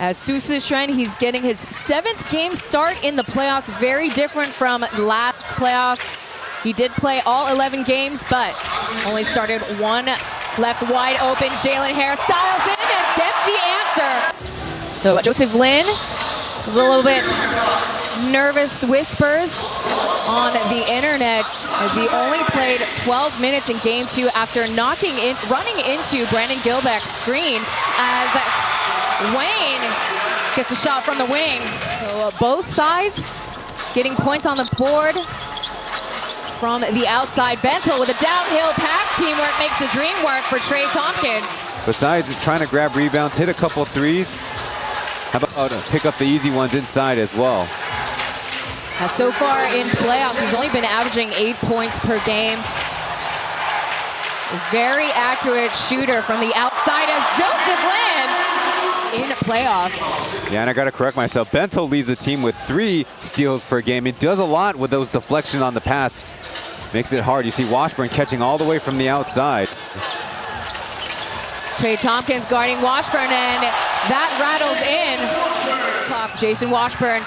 As Su Shen, he's getting his 7th game start in the playoffs. Very different from last playoffs. He did play all 11 games, but only started one. Left wide open, Jalen Harris dials in and gets the answer. So Joseph Lin was a little bit nervous whispers on the internet as he only played 12 minutes in game 2 after running into Brandon Gilbeck's screen as Wayne gets a shot from the wing. So both sides getting points on the board. From the outside, Bentel with a downhill pass. Teamwork makes the dream work for Trey Tompkins. Besides trying to grab rebounds, hit a couple threes, how about pick up the easy ones inside as well? Now, so far in playoffs, he's only been averaging 8 points per game. A very accurate shooter from the outside as Joseph Lin in playoffs. Yeah, and I got to correct myself. Bentel leads the team with 3 steals per game. He does a lot with those deflections on the pass. Makes it hard. You see Washburn catching all the way from the outside. Trey Tompkins guarding Washburn, and that rattles in. Jason Washburn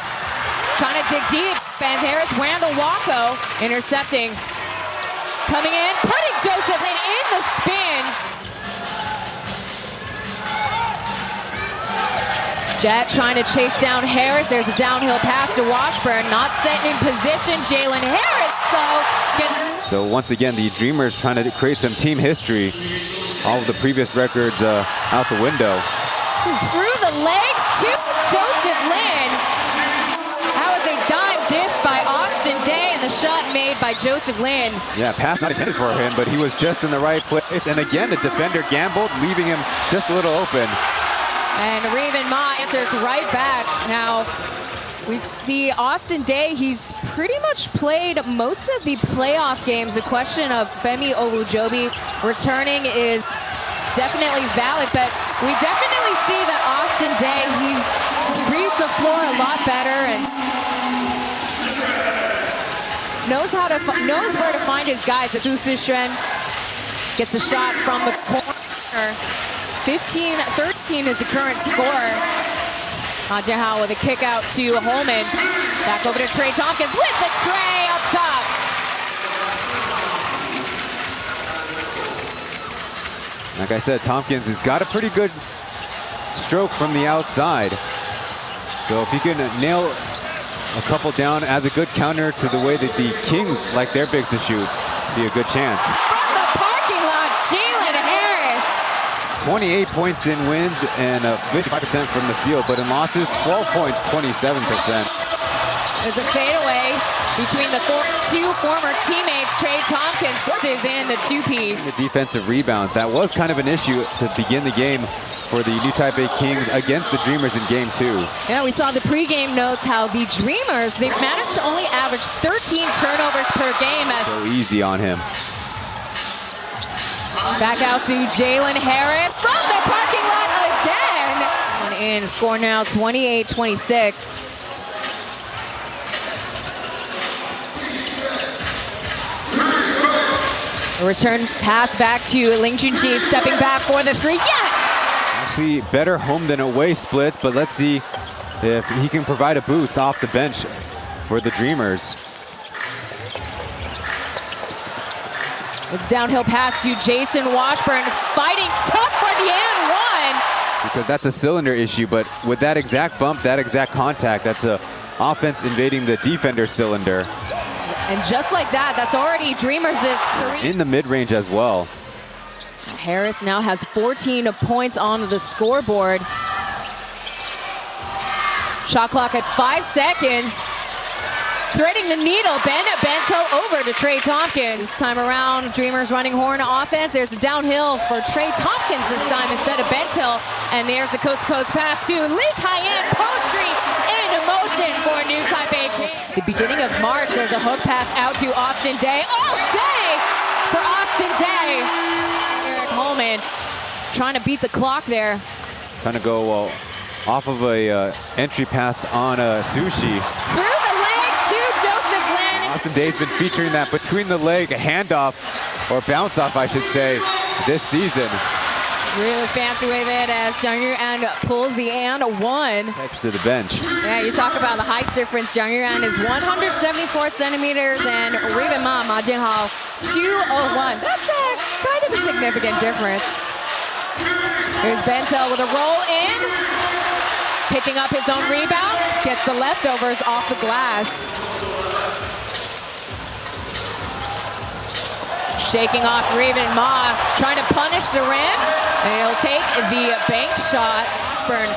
trying to dig deep, and there's Randall Wacko intercepting. Coming in, putting Joseph Lin in the spins. Jet trying to chase down Harris. There's a downhill pass to Washburn. Not setting in position. Jalen Harris, So once again, the Dreamers trying to create some team history. All of the previous records out the window. Through the legs to Joseph Lin. That was a dime dish by Austin Day, and the shot made by Joseph Lin. Yeah, pass not intended for him, but he was just in the right place. And again, the defender gambled, leaving him just a little open. And Raven Ma answers right back. Now, we see Austin Day, he's pretty much played most of the playoff games. The question of Femi Olujobi returning is definitely valid, but we definitely see that Austin Day, he reads the floor a lot better and knows where to find his guys. Su Shen gets a shot from the corner. 15-13 is the current score. Jahal with a kick out to Holman. Back over to Trey Tompkins with the tray up top. Like I said, Tompkins has got a pretty good stroke from the outside. So if he can nail a couple down as a good counter to the way that the Kings like their bigs to shoot, be a good chance. From the parking lot, Jalen Harris. 28 points in wins and 55% from the field, but in losses, 12 points, 27%. There's a fadeaway between the 2 former teammates. Trey Tompkins is in the 2-piece. The defensive rebounds, that was kind of an issue to begin the game for the New Taipei Kings against the Dreamers in game 2. Yeah, we saw the pregame notes how the Dreamers, they've managed to only average 13 turnovers per game. So easy on him. Back out to Jalen Harris from the parking lot again. And in, score now 28-26. A return pass back to Ling Junji, stepping back for the 3. Yes! Actually, better home than away splits, but let's see if he can provide a boost off the bench for the Dreamers. It's downhill pass to Jason Washburn, fighting tough for the and one. Because that's a cylinder issue, but with that exact bump, that exact contact, that's a offense invading the defender cylinder. And just like that, that's already Dreamers' 3. In the mid-range as well. Harris now has 14 points on the scoreboard. Shot clock at 5 seconds. Threading the needle, Bentel over to Trey Tompkins. This time around, Dreamers running horn offense. There's a downhill for Trey Tompkins this time instead of Bentel. And there's the coast-to-coast pass to Lee Cayenne. Poetry in motion for New Taipei Kings. The beginning of March, there's a hook pass out to Austin Day. All day for Austin Day. Eric Holman trying to beat the clock there. Trying to go off of a entry pass on Sushi. Through the legs to Joseph Lin. Austin Day's been featuring that between the leg handoff, or bounce off I should say, this season. Really fancy with it as Jung Yuan pulls the and one. Next to the bench. Yeah, you talk about the height difference. Jung Yuan is 174 centimeters and Riven Ma Jinhao 201. That's kind of a significant difference. Here's Bentel with a roll in. Picking up his own rebound. Gets the leftovers off the glass. Shaking off Riven Ma, trying to punish the rim. And he'll take the bank shot. Washburn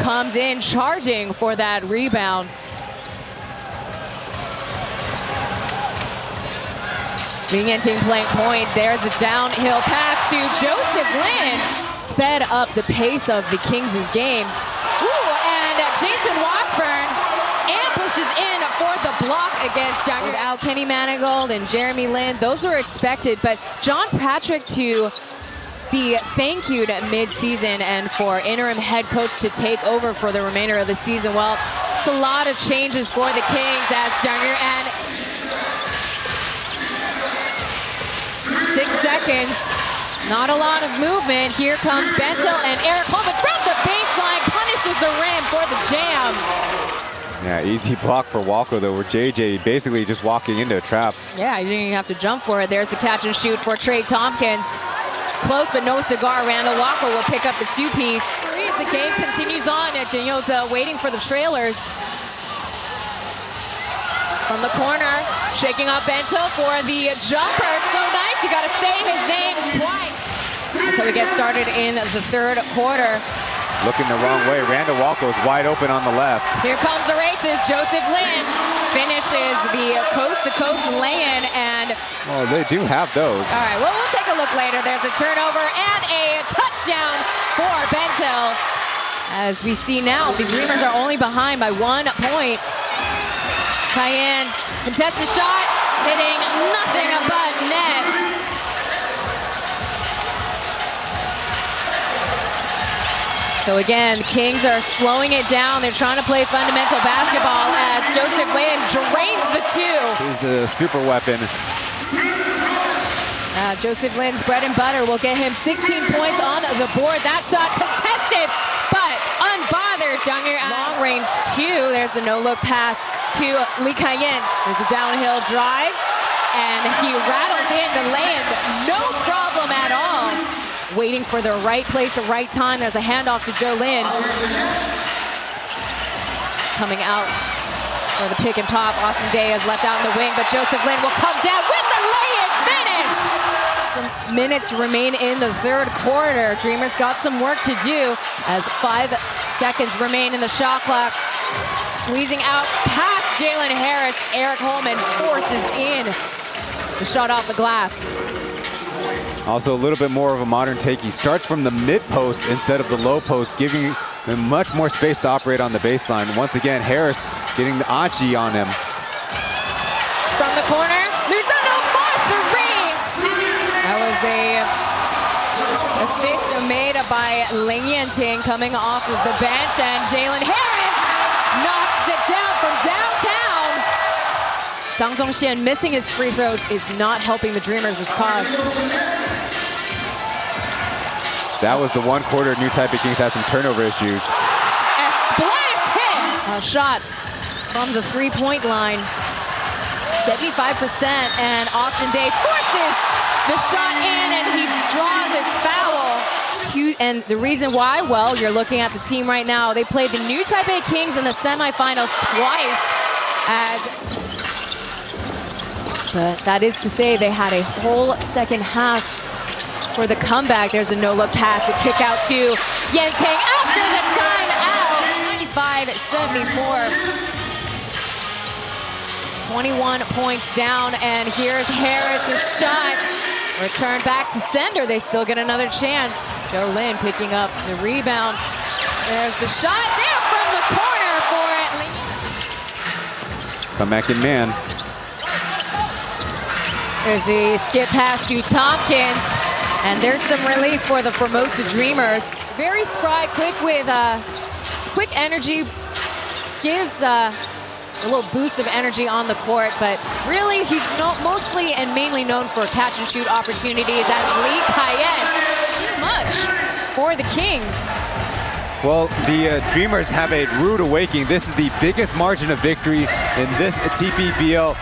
comes in charging for that rebound. Lingyanting playing point. There's a downhill pass to Joseph Lin. Sped up the pace of the Kings' game. Ooh, and Jason Washburn ambushes in for the block against Jung. Without Kenny Manigault and Jeremy Lin, those were expected, but John Patrick to be thank you'd mid-season and for interim head coach to take over for the remainder of the season. Well, it's a lot of changes for the Kings as Jung and 6 seconds. Not a lot of movement. Here comes Bentel and Eric Holman from the baseline, punishes the rim for the jam. Yeah, easy block for Walko though, where JJ basically just walking into a trap. Yeah, you didn't even have to jump for it. There's the catch and shoot for Trey Tompkins. Close but no cigar. Randall Walko will pick up the two-piece. The game continues on at Jinyoza, waiting for the trailers. From the corner, shaking up Bento for the jumper. So nice, you gotta say his name twice. That's how we get started in the third quarter. Looking the wrong way. Randall Walko is wide open on the left. Here comes the races. Joseph Lin finishes the coast-to-coast lay-in and... Oh, they do have those. All right, well, we'll take a look later. There's a turnover and a touchdown for Bentel. As we see now, the Dreamers are only behind by 1 point. Cayenne, contested shot, hitting nothing but net. So again, the Kings are slowing it down. They're trying to play fundamental basketball as Joseph Lin drains the two. He's a super weapon. Joseph Lin's bread and butter will get him 16 points on the board. That shot contested, but unbothered. Long range two. There's a no-look pass to Lee Cayenne. There's a downhill drive, and he rattles in the lay-in. No problem at all. Waiting for the right place at right time. There's a handoff to Joe Lin. Coming out for the pick and pop. Austin Day is left out in the wing, but Joseph Lin will come down with the lay-in finish. Minutes remain in the third quarter. Dreamers got some work to do as 5 seconds remain in the shot clock. Squeezing out past Jalen Harris. Eric Holman forces in the shot off the glass. Also a little bit more of a modern take. He starts from the mid post instead of the low post, giving him much more space to operate on the baseline. Once again, Harris getting the Achi on him. From the corner, there's a no more three. That was a assist made by Lingyanting coming off of the bench, and Jalen Harris knocks it down from downtown. Zhang Zhongxian missing his free throws is not helping the Dreamers' cause. That was the one quarter New Taipei Kings had some turnover issues. A splash hit! Shots from the three-point line. 75%, and Austin Day forces the shot in, and he draws a foul. And the reason why, well, you're looking at the team right now. They played the New Taipei Kings in the semifinals twice. But that is to say they had a whole second half for the comeback. There's a no-look pass, a kick out to Yentang after the timeout. 95-74. 21 points down, and here's Harris's shot. Return back to sender. They still get another chance. Joe Lin picking up the rebound. There's the shot there from the corner for it. Come back in man. There's a skip pass to Tompkins. And there's some relief for the Formosa Dreamers. Very spry, quick with quick energy. Gives a little boost of energy on the court, but really he's mostly and mainly known for catch and shoot opportunities as Lee Cayenne. Much for the Kings. Well, the Dreamers have a rude awakening. This is the biggest margin of victory in this TPBL